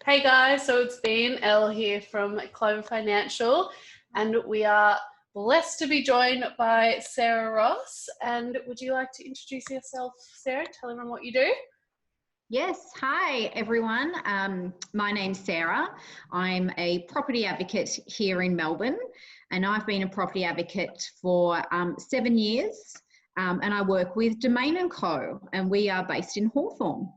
Hey guys, so it's been Elle here from Clover Financial, and we are blessed to be joined by Sarah Ross. And would you like to introduce yourself, Sarah? Tell everyone what you do. Yes, hi everyone. My name's Sarah. I'm a property advocate here in Melbourne, and I've been a property advocate for 7 years, and I work with Domain & Co, and we are based in Hawthorn.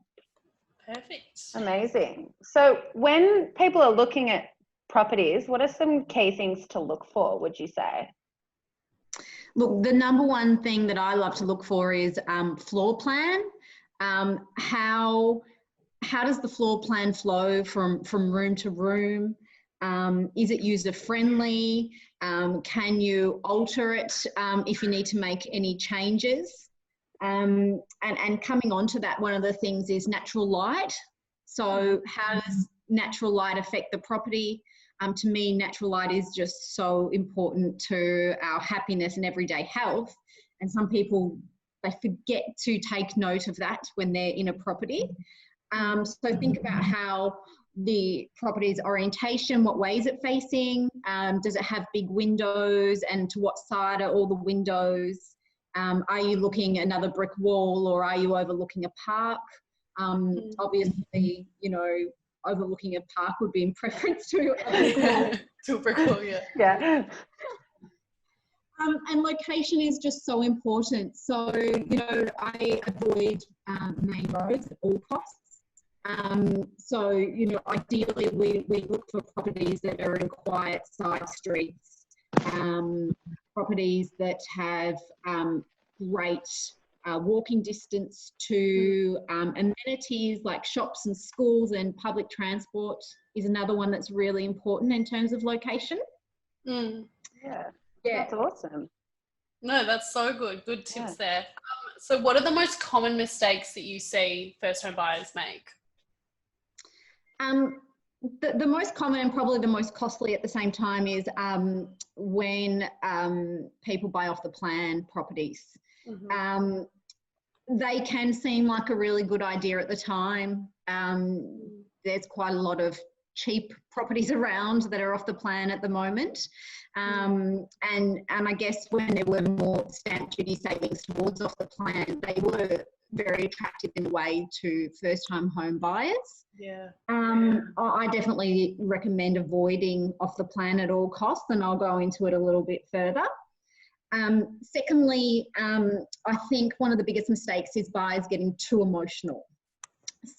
Perfect. Amazing. So when people are looking at properties, what are some key things to look for, would you say? Look, the number one thing that I love to look for is floor plan. How does the floor plan flow from room to room? Is it user friendly? Can you alter it if you need to make any changes? And coming on to that, one of the things is natural light. So how does natural light affect the property? To me, natural light is just so important to our happiness and everyday health. And some people, they forget to take note of that when they're in a property. So think about how the property's orientation, what way is it facing? Does it have big windows, and to what side are all the windows? Are you looking at another brick wall, or are you overlooking a park? Obviously, you know, overlooking a park would be in preference to a brick wall. To a brick wall, yeah. Yeah. And location is just so important. So, you know, I avoid main roads at all costs. So, you know, ideally we look for properties that are in quiet side streets, properties that have great walking distance to amenities like shops and schools, and public transport is another one that's really important in terms of location. Yeah, that's awesome. No, that's so good. Good tips there. So what are the most common mistakes that you see first-home buyers make? The most common and probably the most costly at the same time is when people buy off the plan properties. They can seem like a really good idea at the time. There's quite a lot of cheap properties around that are off the plan at the moment. And I guess when there were more stamp duty savings towards off the plan, they were very attractive in a way to first-time home buyers. Yeah. I definitely recommend avoiding off the plan at all costs, and I'll go into it a little bit further. Secondly, I think one of the biggest mistakes is buyers getting too emotional.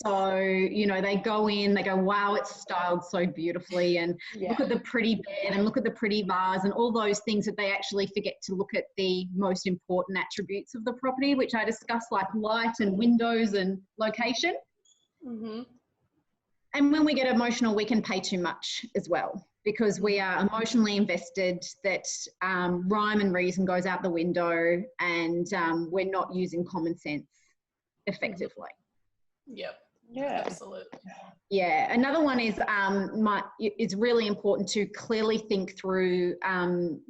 So, you know, they go in, they go, wow, it's styled so beautifully, and look at the pretty bed and look at the pretty vase and all those things, that they actually forget to look at the most important attributes of the property, which I discussed, like light and windows and location. And when we get emotional, we can pay too much as well, because we are emotionally invested, that rhyme and reason goes out the window, and we're not using common sense effectively. Yep. Yeah. Absolutely. Yeah. Another one is it's really important to clearly think through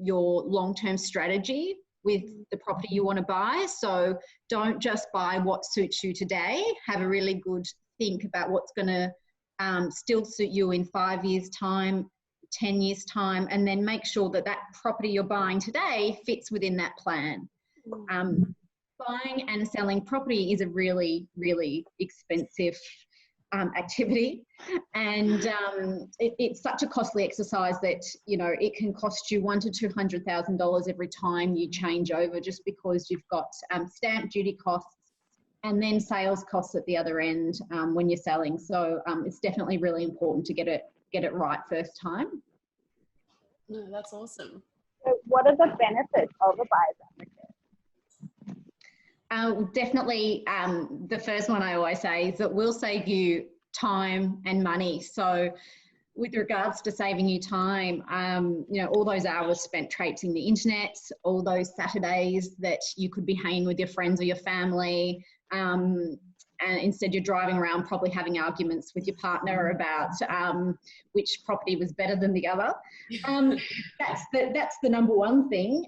your long-term strategy with the property you want to buy. So don't just buy what suits you today. Have a really good think about what's going to still suit you in 5 years' time, 10 years' time, and then make sure that that property you're buying today fits within that plan. Buying and selling property is a really, really expensive activity, and it's such a costly exercise that, you know, it can cost you $100,000 to $200,000 every time you change over, just because you've got stamp duty costs and then sales costs at the other end when you're selling. So it's definitely really important to get it right first time. No, that's awesome. So what are the benefits of a buyer's advocate? Definitely, the first one I always say is that we'll save you time and money. So with regards to saving you time, you know, all those hours spent traipsing the internet, all those Saturdays that you could be hanging with your friends or your family, and instead you're driving around probably having arguments with your partner about which property was better than the other. That's the number one thing.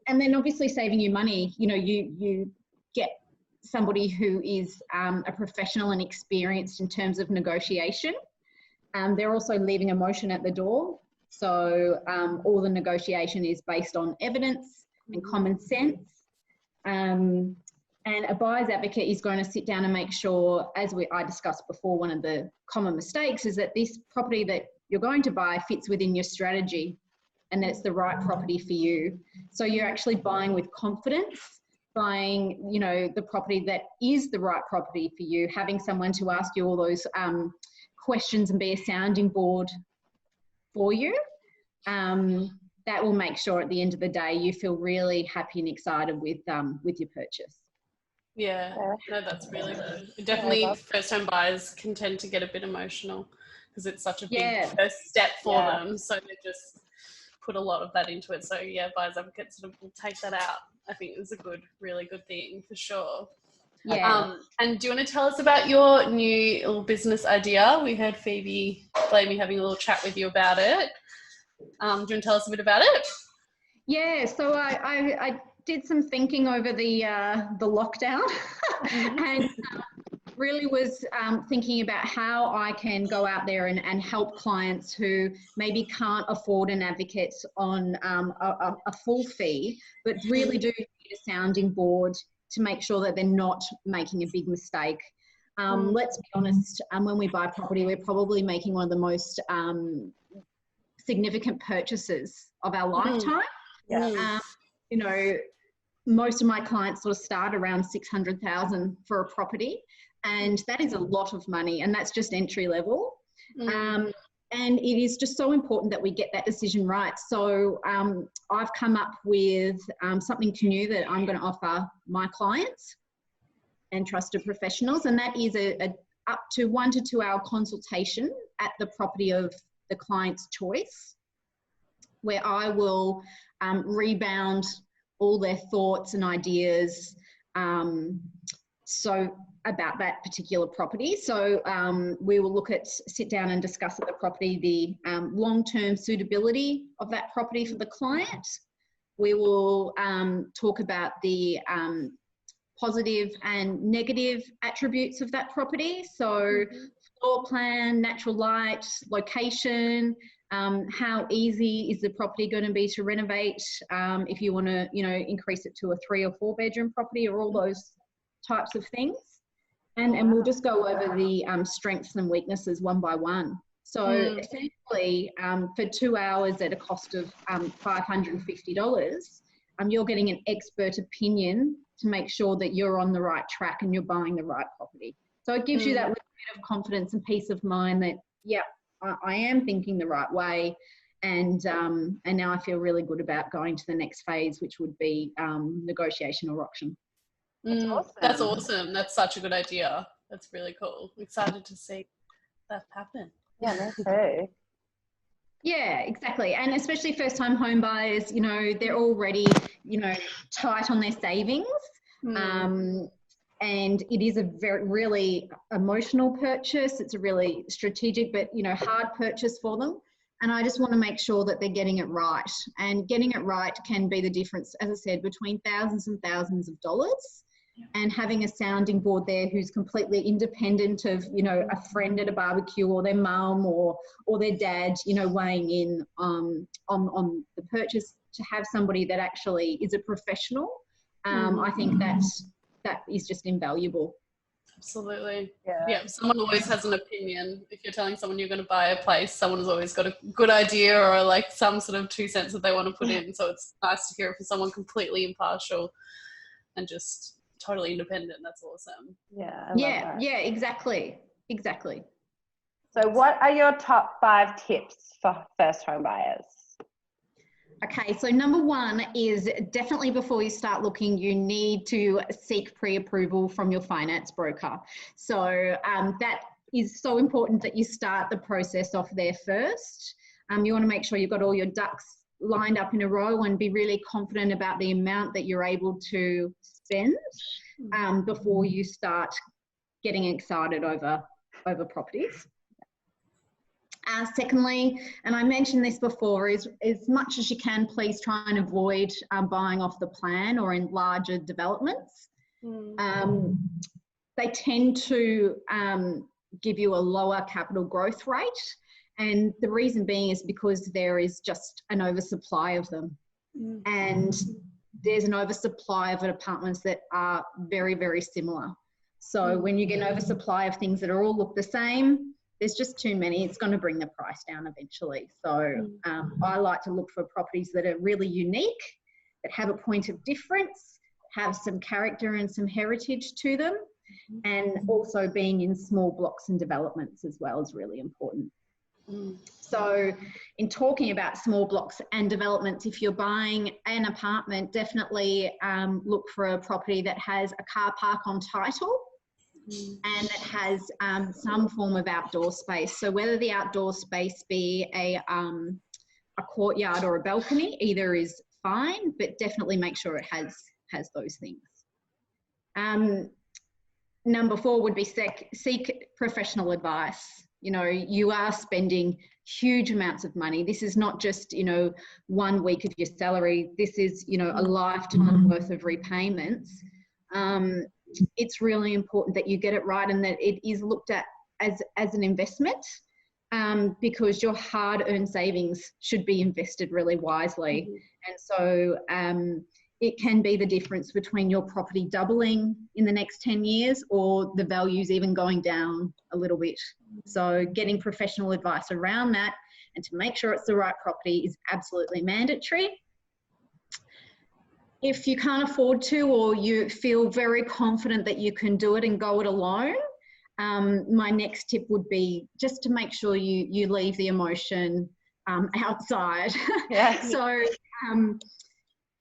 And then obviously saving you money. You know, you get somebody who is a professional and experienced in terms of negotiation. They're also leaving emotion at the door. So all the negotiation is based on evidence and common sense. And a buyer's advocate is going to sit down and make sure, as I discussed before, one of the common mistakes is that this property that you're going to buy fits within your strategy and that it's the right property for you. So you're actually buying with confidence, buying, you know, the property that is the right property for you, having someone to ask you all those questions and be a sounding board for you. That will make sure at the end of the day you feel really happy and excited with your purchase. Yeah, no, that's really good. Definitely first home buyers can tend to get a bit emotional because it's such a big first step for them. So they just put a lot of that into it. So yeah, buyers advocates will take that out. I think it's a really good thing for sure. Yeah. And do you want to tell us about your new little business idea? We heard Phoebe Blamey having a little chat with you about it. Do you want to tell us a bit about it? Yeah, so I did some thinking over the lockdown and really was thinking about how I can go out there and help clients who maybe can't afford an advocate on a full fee, but really do need a sounding board to make sure that they're not making a big mistake. Let's be honest, when we buy property, we're probably making one of the most significant purchases of our lifetime. You know, most of my clients sort of start around $600,000 for a property, and that is a lot of money, and that's just entry level. And it is just so important that we get that decision right. So I've come up with something new that I'm going to offer my clients and trusted professionals, and that is a up to 1 to 2 hour consultation at the property of the client's choice, where I will rebound all their thoughts and ideas about that particular property. So we will sit down and discuss at the property the long-term suitability of that property for the client. We will talk about the positive and negative attributes of that property. So floor plan, natural light, location, how easy is the property going to be to renovate if you want to, increase it to a 3 or 4 bedroom property, or all those types of things. And we'll just go over the strengths and weaknesses one by one. So essentially, for 2 hours at a cost of $550, you're getting an expert opinion to make sure that you're on the right track and you're buying the right property. So it gives you that little bit of confidence and peace of mind that, I am thinking the right way. And now I feel really good about going to the next phase, which would be negotiation or auction. That's awesome. That's such a good idea. That's really cool. I'm excited to see that happen. Yeah, me too. Yeah, exactly. And especially first time home buyers, they're already, tight on their savings. And it is a really emotional purchase. It's a really strategic, but, hard purchase for them. And I just want to make sure that they're getting it right. And getting it right can be the difference, as I said, between thousands and thousands of dollars. And having a sounding board there who's completely independent of, a friend at a barbecue, or their mum or their dad, weighing in on the purchase, to have somebody that actually is a professional, I think that is just invaluable. Absolutely. Yeah. Someone always has an opinion. If you're telling someone you're going to buy a place, someone has always got a good idea or like some sort of 2 cents that they want to put in. So it's nice to hear it from someone completely impartial and just totally independent. That's awesome. Yeah, exactly. So what are your top 5 tips for first home buyers? Okay, so number 1 is definitely before you start looking, you need to seek pre-approval from your finance broker. So that is so important that you start the process off there first. You want to make sure you've got all your ducks lined up in a row and be really confident about the amount that you're able to spend before you start getting excited over properties. Secondly, and I mentioned this before, is as much as you can, please try and avoid buying off the plan or in larger developments. They tend to give you a lower capital growth rate, And the reason being is because there is just an oversupply of them. And there's an oversupply of apartments that are very, very similar. So when you get an oversupply of things that are all look the same, there's just too many. It's going to bring the price down eventually. So I like to look for properties that are really unique, that have a point of difference, have some character and some heritage to them, and also being in small blocks and developments as well is really important. So in talking about small blocks and developments, if you're buying an apartment, definitely look for a property that has a car park on title and that has some form of outdoor space. So whether the outdoor space be a courtyard or a balcony, either is fine, but definitely make sure it has those things. Number 4 would be seek professional advice. You know, you are spending huge amounts of money. This is not just, you know, 1 week of your salary. This is, you know, a lifetime worth of repayments. It's really important that you get it right and that it is looked at as an investment, because your hard-earned savings should be invested really wisely. And so it can be the difference between your property doubling in the next 10 years or the values even going down a little bit. So getting professional advice around that and to make sure it's the right property is absolutely mandatory. If you can't afford to, or you feel very confident that you can do it and go it alone, my next tip would be just to make sure you leave the emotion outside. So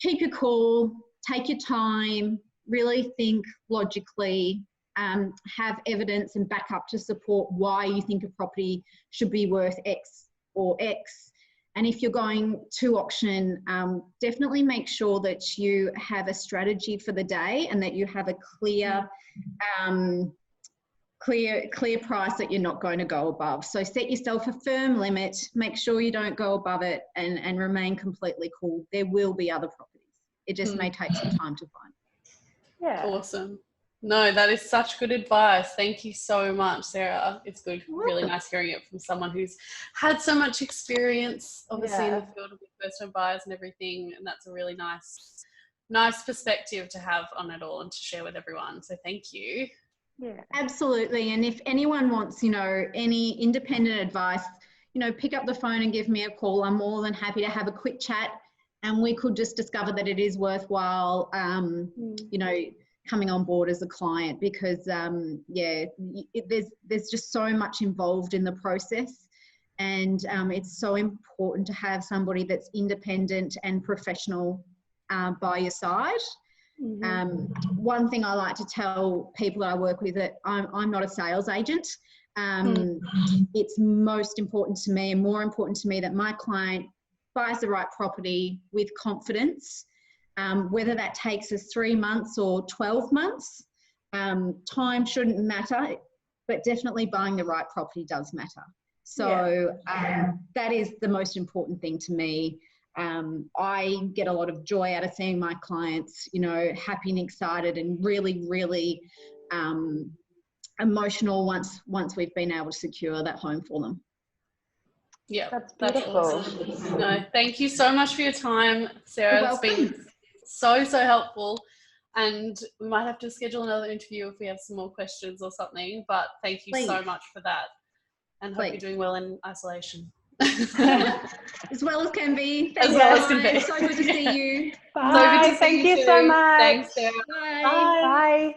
keep your cool, take your time, really think logically, have evidence and backup to support why you think a property should be worth X or X. And if you're going to auction, definitely make sure that you have a strategy for the day and that you have a clear price that you're not going to go above. So set yourself a firm limit, make sure you don't go above it, and remain completely cool. There will be other properties. It just may take some time to find. Awesome. No, that is such good advice. Thank you so much, Sarah. It's good, really nice hearing it from someone who's had so much experience, obviously, in the field of first-time buyers and everything. And that's a really nice perspective to have on it all and to share with everyone. So thank you. Yeah, absolutely. And if anyone wants, you know, any independent advice, you know, pick up the phone and give me a call. I'm more than happy to have a quick chat, and we could just discover that it is worthwhile, you know, coming on board as a client, because there's just so much involved in the process, and it's so important to have somebody that's independent and professional by your side. One thing I like to tell people that I work with, that I'm not a sales agent. It's most important to me, and more important to me, that my client buys the right property with confidence. Whether that takes us 3 months or 12 months, time shouldn't matter, but definitely buying the right property does matter. So that is the most important thing to me. I get a lot of joy out of seeing my clients, you know, happy and excited and really, really emotional once we've been able to secure that home for them. Yeah, that's beautiful. Awesome. No, thank you so much for your time, Sarah. It's been so helpful, and we might have to schedule another interview if we have some more questions or something, but thank you so much for that, and hope you're doing well in isolation. As well as can be. As well as can be. So good to see you. Bye. So good to see Thank you too. so much. Thanks, Sarah. Bye. Bye.